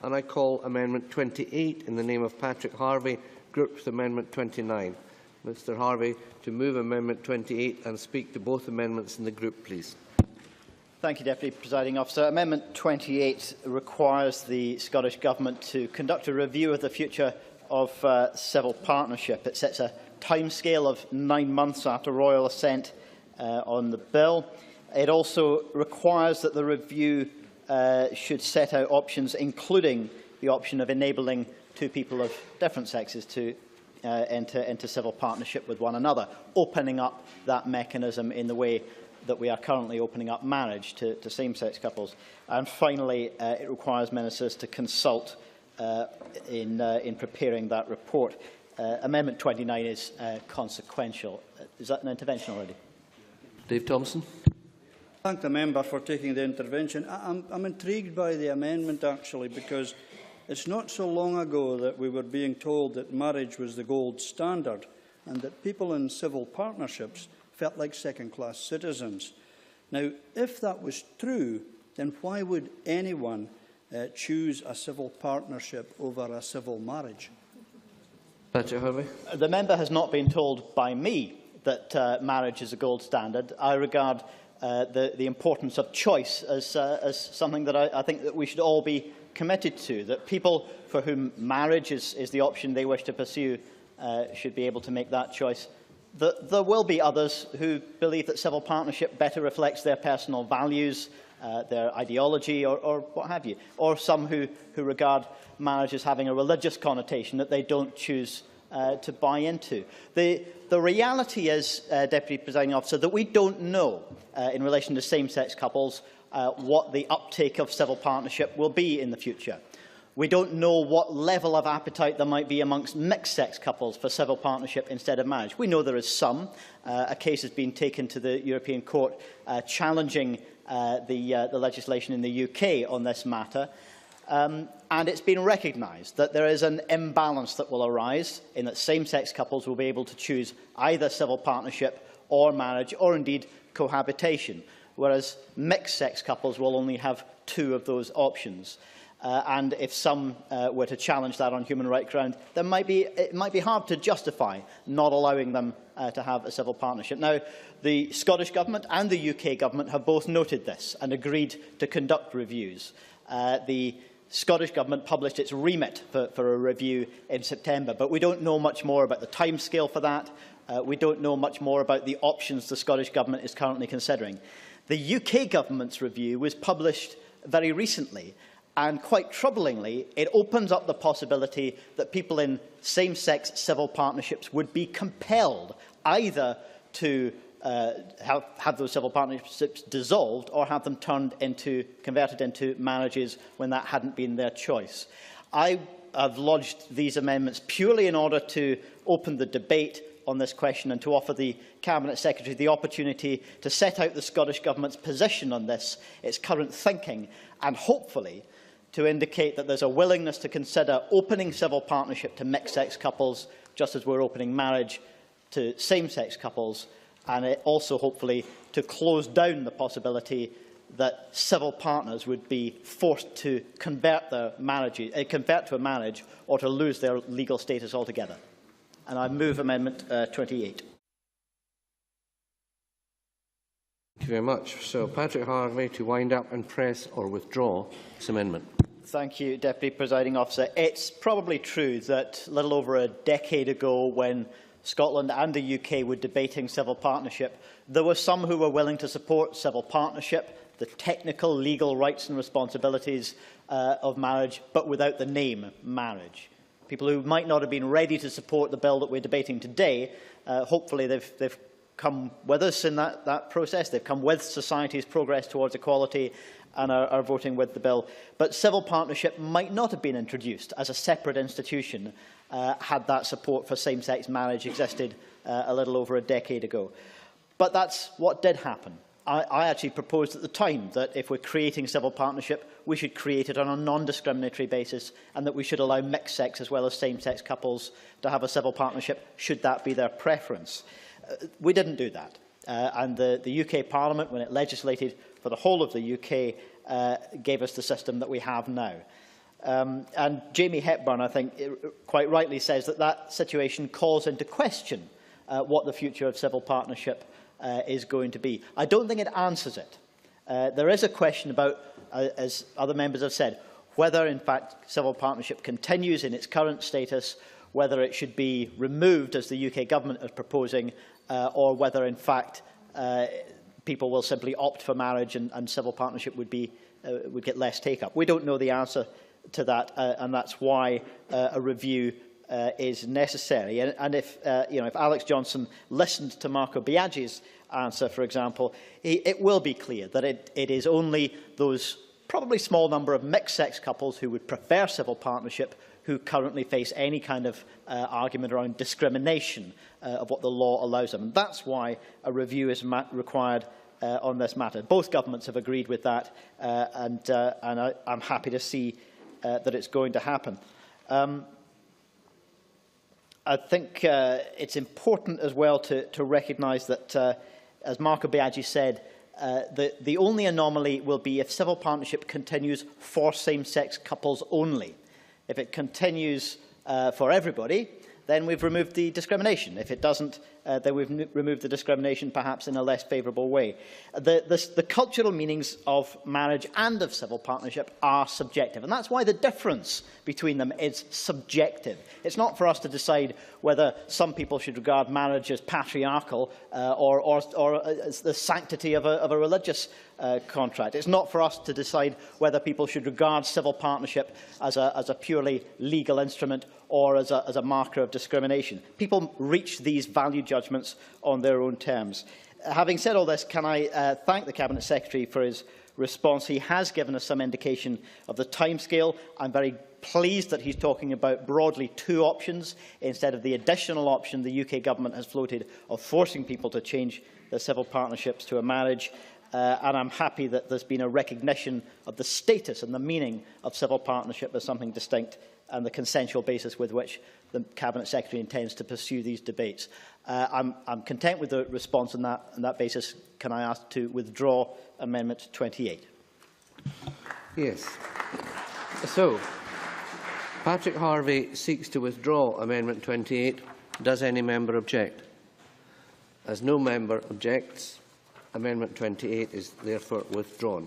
and I call Amendment 28 in the name of Patrick Harvie, grouped with Amendment 29. Mr Harvie to move Amendment 28 and speak to both amendments in the group, please. Thank you, Deputy Presiding Officer. Amendment 28 requires the Scottish Government to conduct a review of the future of civil partnership. It sets a timescale of 9 months after royal assent on the bill. It also requires that the review should set out options, including the option of enabling two people of different sexes to enter into civil partnership with one another, opening up that mechanism in the way that we are currently opening up marriage to same-sex couples. And finally, it requires ministers to consult in preparing that report. Amendment 29 is consequential. Is that an intervention already? Dave Thompson. Thank the member for taking the intervention. I'm intrigued by the amendment, actually, because it's not so long ago that we were being told that marriage was the gold standard and that people in civil partnerships felt like second-class citizens. Now, if that was true, then why would anyone choose a civil partnership over a civil marriage? Patrick Harvie. The member has not been told by me that marriage is a gold standard. I regard the importance of choice as something that I think that we should all be committed to, that people for whom marriage is the option they wish to pursue should be able to make that choice. There will be others who believe that civil partnership better reflects their personal values, their ideology, or what have you, or some who regard marriage as having a religious connotation that they don't choose to buy into. The reality is, Deputy Presiding Officer, that we don't know, in relation to same-sex couples, what the uptake of civil partnership will be in the future. We don't know what level of appetite there might be amongst mixed-sex couples for civil partnership instead of marriage. We know there is some. A case has been taken to the European Court challenging the legislation in the UK on this matter. And it's been recognised that there is an imbalance that will arise in that same-sex couples will be able to choose either civil partnership or marriage, or indeed cohabitation, whereas mixed-sex couples will only have two of those options. And if some were to challenge that on human rights ground, it might be hard to justify not allowing them to have a civil partnership. Now, the Scottish Government and the UK Government have both noted this and agreed to conduct reviews. The Scottish Government published its remit for a review in September, but we don't know much more about the timescale for that. We don't know much more about the options the Scottish Government is currently considering. The UK Government's review was published very recently, and quite troublingly, it opens up the possibility that people in same-sex civil partnerships would be compelled either to have those civil partnerships dissolved or have them converted into marriages when that hadn't been their choice. I have lodged these amendments purely in order to open the debate on this question and to offer the Cabinet Secretary the opportunity to set out the Scottish Government's position on this, its current thinking, and hopefully to indicate that there's a willingness to consider opening civil partnership to mixed-sex couples, just as we're opening marriage to same-sex couples, and also hopefully to close down the possibility that civil partners would be forced to convert to a marriage or to lose their legal status altogether. And I move Amendment 28. Thank you very much. So, Patrick Harvie to wind up and press or withdraw this amendment. Thank you, Deputy Presiding Officer. It's probably true that a little over a decade ago, when Scotland and the UK were debating civil partnership, there were some who were willing to support civil partnership, the technical legal rights and responsibilities of marriage, but without the name marriage. People who might not have been ready to support the bill that we're debating today, hopefully they've come with us in that process. They've come with society's progress towards equality and are voting with the bill. But civil partnership might not have been introduced as a separate institution had that support for same-sex marriage existed a little over a decade ago. But that's what did happen. I actually proposed at the time that if we're creating civil partnership, we should create it on a non-discriminatory basis, and that we should allow mixed-sex as well as same-sex couples to have a civil partnership, should that be their preference. We didn't do that. And the UK Parliament, when it legislated for the whole of the UK, gave us the system that we have now. And Jamie Hepburn, I think, quite rightly says that that situation calls into question what the future of civil partnership is going to be. I don't think it answers it. There is a question about, as other members have said, whether, in fact, civil partnership continues in its current status, whether it should be removed, as the UK government is proposing, or whether, in fact, people will simply opt for marriage and civil partnership would get less take-up. We don't know the answer to that, and that's why a review is necessary. And if Alex Johnson listened to Marco Biagi's answer, for example, it will be clear that it is only those probably small number of mixed-sex couples who would prefer civil partnership who currently face any kind of argument around discrimination of what the law allows them. And that's why a review is required on this matter. Both governments have agreed with that, and I'm happy to see that it's going to happen. I think it's important as well to recognise that, as Marco Biagi said, the only anomaly will be if civil partnership continues for same-sex couples only. If it continues for everybody, then we've removed the discrimination. If it doesn't, then we've removed the discrimination perhaps in a less favourable way. The cultural meanings of marriage and of civil partnership are subjective, and that's why the difference between them is subjective. It's not for us to decide whether some people should regard marriage as patriarchal or as the sanctity of a religious contract. It's not for us to decide whether people should regard civil partnership as a purely legal instrument or as a marker of discrimination. People reach these value judgments on their own terms. Having said all this, can I thank the Cabinet Secretary for his response. He has given us some indication of the timescale. I'm very pleased that he's talking about broadly 2 options instead of the additional option the UK government has floated of forcing people to change their civil partnerships to a marriage. And I'm happy that there's been a recognition of the status and the meaning of civil partnership as something distinct and the consensual basis with which the Cabinet Secretary intends to pursue these debates. I'm content with the response on that basis. Can I ask to withdraw Amendment 28? Yes. So, Patrick Harvie seeks to withdraw Amendment 28. Does any member object? As no member objects, Amendment 28 is therefore withdrawn.